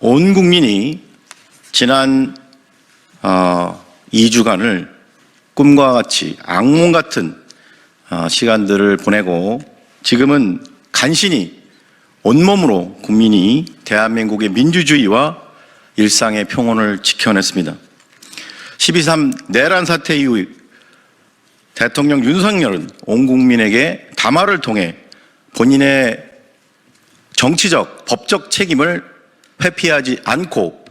온 국민이 지난 2주간을 꿈과 같이 악몽 같은 시간들을 보내고 지금은 간신히 온몸으로 국민이 대한민국의 민주주의와 일상의 평온을 지켜냈습니다. 12.3 내란 사태 이후 대통령 윤석열은 온 국민에게 담화를 통해 본인의 정치적, 법적 책임을 회피하지 않고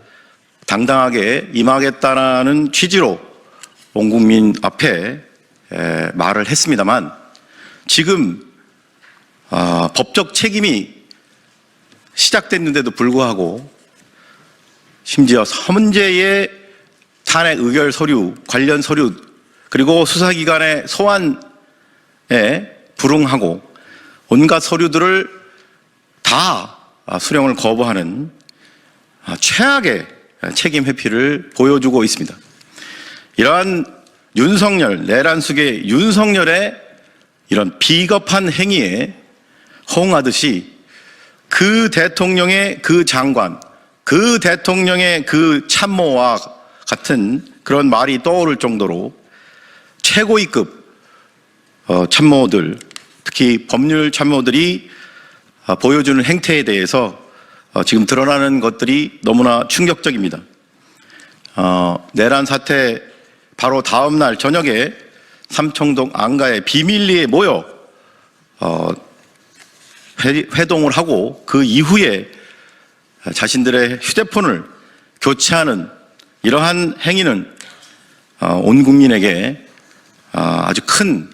당당하게 임하겠다는 취지로 온 국민 앞에 말을 했습니다만 지금 법적 책임이 시작됐는데도 불구하고 심지어 헌재의 탄핵 의결 서류, 관련 서류 그리고 수사기관의 소환에 불응하고 온갖 서류들을 다 수령을 거부하는 최악의 책임 회피를 보여주고 있습니다. 이러한 윤석열, 내란숙의 윤석열의 이런 비겁한 행위에 호응하듯이 그 대통령의 그 장관, 그 대통령의 그 참모와 같은 그런 말이 떠오를 정도로 최고위급 참모들, 특히 법률 참모들이 보여주는 행태에 대해서 지금 드러나는 것들이 너무나 충격적입니다. 내란 사태 바로 다음 날 저녁에 삼청동 안가에 비밀리에 모여 회동을 하고 그 이후에 자신들의 휴대폰을 교체하는 이러한 행위는 온 국민에게 아주 큰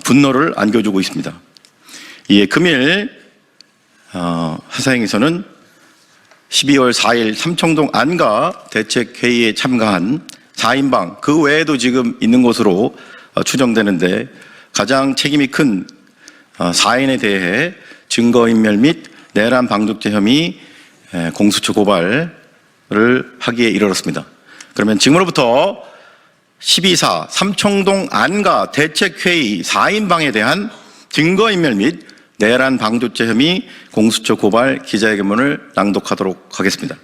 분노를 안겨주고 있습니다. 이에 금일 하사행에서는 12월 4일 삼청동 안가 대책회의에 참가한 4인방 그 외에도 지금 있는 것으로 추정되는데 가장 책임이 큰 4인에 대해 증거인멸 및 내란 방조죄 혐의 공수처 고발을 하기에 이르렀습니다. 그러면 지금으로부터 12.4 삼청동 안가 대책회의 4인방에 대한 증거인멸 및 내란 방조죄 혐의 공수처 고발 기자회견문을 낭독하도록 하겠습니다.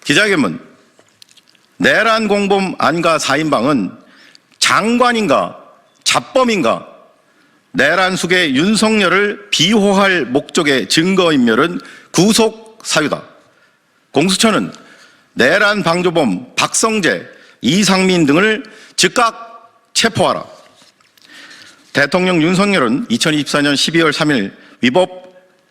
기자회견문. 내란 공범 안가 4인방은 장관인가 잡범인가 내란숙의 윤석열을 비호할 목적의 증거인멸은 구속 사유다. 공수처는 내란 방조범 박성재, 이상민 등을 즉각 체포하라. 대통령 윤석열은 2024년 12월 3일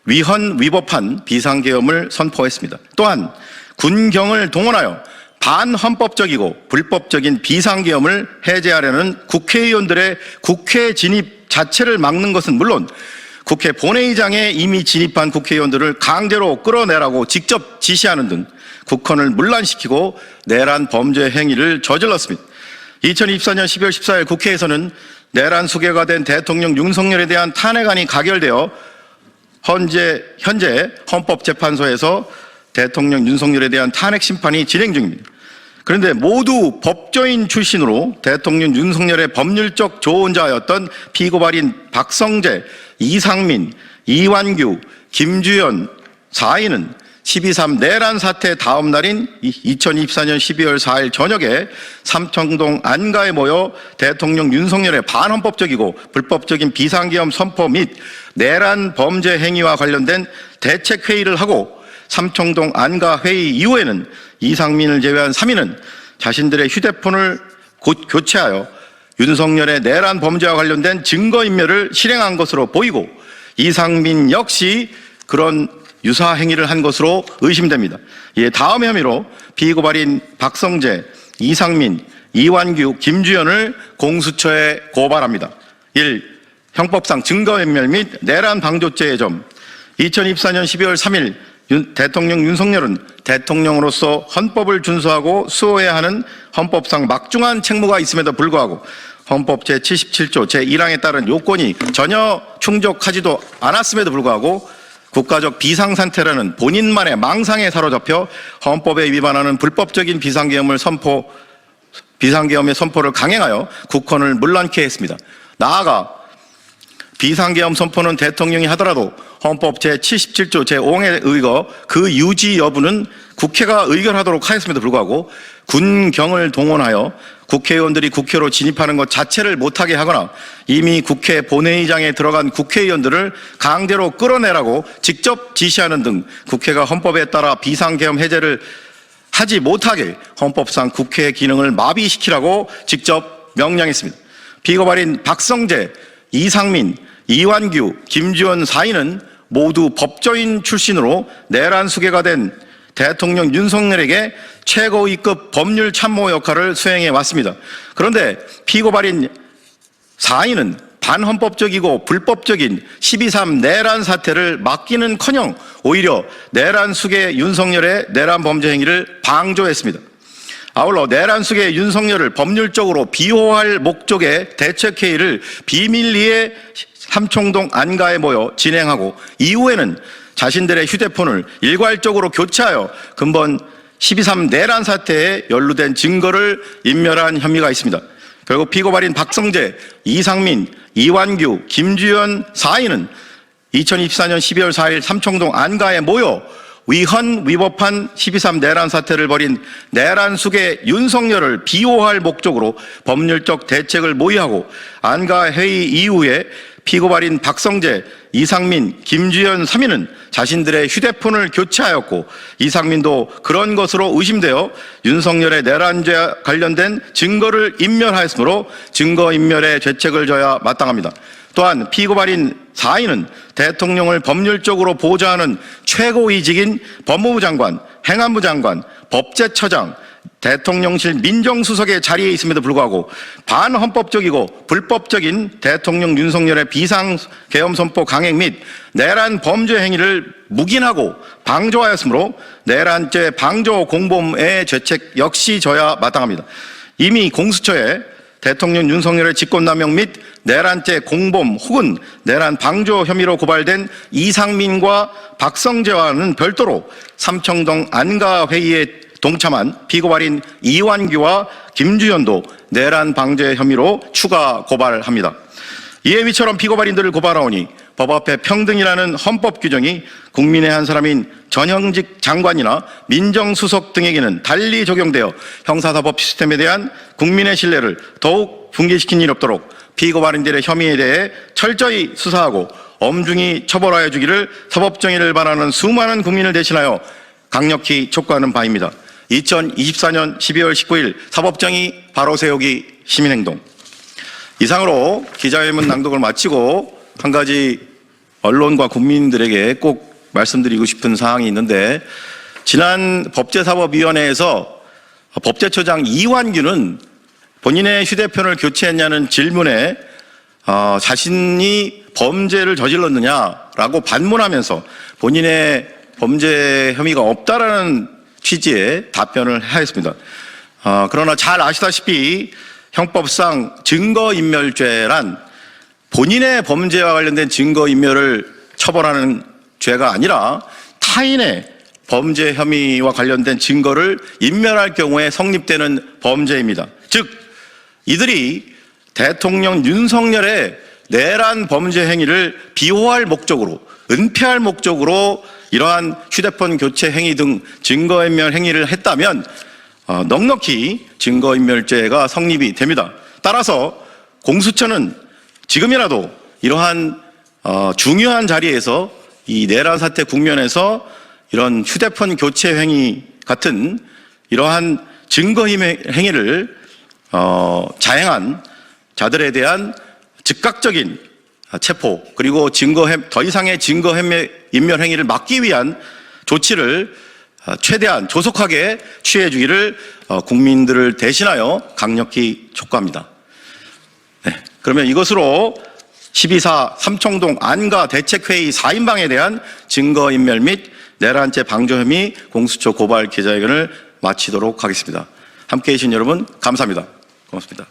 위헌위법한 비상계엄을 선포했습니다. 또한 군경을 동원하여 반헌법적이고 불법적인 비상계엄을 해제하려는 국회의원들의 국회 진입 자체를 막는 것은 물론 국회 본회의장에 이미 진입한 국회의원들을 강제로 끌어내라고 직접 지시하는 등 국헌을 문란시키고 내란 범죄 행위를 저질렀습니다. 2024년 12월 14일 국회에서는 내란 수괴가 된 대통령 윤석열에 대한 탄핵안이 가결되어 현재 헌법재판소에서 대통령 윤석열에 대한 탄핵 심판이 진행 중입니다. 그런데 모두 법조인 출신으로 대통령 윤석열의 법률적 조언자였던 피고발인 박성재, 이상민, 이완규, 김주현 4인은 12.3 내란 사태 다음 날인 2024년 12월 4일 저녁에 삼청동 안가에 모여 대통령 윤석열의 반헌법적이고 불법적인 비상계엄 선포 및 내란 범죄 행위와 관련된 대책회의를 하고 삼청동 안가 회의 이후에는 이상민을 제외한 3인은 자신들의 휴대폰을 교체하여 윤석열의 내란 범죄와 관련된 증거인멸을 실행한 것으로 보이고 이상민 역시 그런 유사 행위를 한 것으로 의심됩니다. 이에 다음 혐의로 피고발인 박성재, 이상민, 이완규, 김주현을 공수처에 고발합니다. 1. 형법상 증거인멸 및 내란 방조죄의 점. 2024년 12월 3일 대통령 윤석열은 대통령으로서 헌법을 준수하고 수호해야 하는 헌법상 막중한 책무가 있음에도 불구하고 헌법 제77조 제1항에 따른 요건이 전혀 충족하지도 않았음에도 불구하고 국가적 비상상태라는 본인만의 망상에 사로잡혀 헌법에 위반하는 불법적인 비상계엄의 선포를 강행하여 국헌을 문란케 했습니다. 나아가 비상계엄 선포는 대통령이 하더라도 헌법 제77조 제5항에 의거 그 유지 여부는 국회가 의결하도록 하였음에도 불구하고 군경을 동원하여 국회의원들이 국회로 진입하는 것 자체를 못하게 하거나 이미 국회 본회의장에 들어간 국회의원들을 강제로 끌어내라고 직접 지시하는 등 국회가 헌법에 따라 비상계엄 해제를 하지 못하게 헌법상 국회의 기능을 마비시키라고 직접 명령했습니다. 피고발인 박성재, 이상민, 이완규, 김주현 4인은 모두 법조인 출신으로 내란 수괴가 된 대통령 윤석열에게 최고위급 법률 참모 역할을 수행해 왔습니다. 그런데 피고발인 4인은 반헌법적이고 불법적인 12.3 내란 사태를 막기는커녕 오히려 내란 수괴 윤석열의 내란 범죄 행위를 방조했습니다. 아울러 내란 수괴 윤석열을 법률적으로 비호할 목적의 대책회의를 비밀리에 삼청동 안가에 모여 진행하고 이후에는 자신들의 휴대폰을 일괄적으로 교체하여 근본 12.3 내란 사태에 연루된 증거를 인멸한 혐의가 있습니다. 결국 피고발인 박성재, 이상민, 이완규, 김주현 4인은 2024년 12월 4일 삼청동 안가에 모여 위헌위법한 12.3 내란 사태를 벌인 내란 수괴 윤석열을 비호할 목적으로 법률적 대책을 모의하고 안가 회의 이후에 피고발인 박성재, 이상민, 김주현 3인은 자신들의 휴대폰을 교체하였고 이상민도 그런 것으로 의심되어 윤석열의 내란죄와 관련된 증거를 인멸하였으므로 증거인멸의 죄책을 져야 마땅합니다. 또한 피고발인 4인은 대통령을 법률적으로 보좌하는 최고위직인 법무부 장관, 행안부 장관, 법제처장, 대통령실 민정수석의 자리에 있음에도 불구하고 반헌법적이고 불법적인 대통령 윤석열의 비상계엄 선포 강행 및 내란 범죄 행위를 묵인하고 방조하였으므로 내란죄 방조 공범의 죄책 역시 져야 마땅합니다. 이미 공수처에 대통령 윤석열의 직권남용 및 내란죄 공범 혹은 내란 방조 혐의로 고발된 이상민과 박성재와는 별도로 삼청동 안가회의에 동참한 피고발인 이완규와 김주현도 내란 방제 혐의로 추가 고발합니다. 이에 위처럼 피고발인들을 고발하오니 법 앞에 평등이라는 헌법 규정이 국민의 한 사람인 전형직 장관이나 민정수석 등에게는 달리 적용되어 형사사법 시스템에 대한 국민의 신뢰를 더욱 붕괴시킨 일이 없도록 피고발인들의 혐의에 대해 철저히 수사하고 엄중히 처벌하여 주기를 사법정의를 바라는 수많은 국민을 대신하여 강력히 촉구하는 바입니다. 2024년 12월 19일 사법정의 바로 세우기 시민행동. 이상으로 기자회견 낭독을 마치고 한 가지 언론과 국민들에게 꼭 말씀드리고 싶은 사항이 있는데, 지난 법제사법위원회에서 법제처장 이완규는 본인의 휴대폰을 교체했냐는 질문에 자신이 범죄를 저질렀느냐라고 반문하면서 본인의 범죄 혐의가 없다라는 취지의 답변을 하였습니다. 그러나 잘 아시다시피 형법상 증거인멸죄란 본인의 범죄와 관련된 증거인멸을 처벌하는 죄가 아니라 타인의 범죄 혐의와 관련된 증거를 인멸할 경우에 성립되는 범죄입니다. 즉 이들이 대통령 윤석열의 내란 범죄 행위를 비호할 목적으로, 은폐할 목적으로 이러한 휴대폰 교체 행위 등 증거인멸 행위를 했다면 넉넉히 증거인멸죄가 성립이 됩니다. 따라서 공수처는 지금이라도 이러한 중요한 자리에서 이 내란 사태 국면에서 이런 휴대폰 교체 행위 같은 이러한 증거 행위를 자행한 자들에 대한 즉각적인 체포, 그리고 더 이상의 증거인멸 행위를 막기 위한 조치를 최대한 조속하게 취해 주기를 국민들을 대신하여 강력히 촉구합니다. 네, 그러면 이것으로 12.4 삼청동 안가 대책회의 4인방에 대한 증거인멸 및 내란죄 방조 혐의 공수처 고발 기자회견을 마치도록 하겠습니다. 함께해 주신 여러분 감사합니다. 고맙습니다.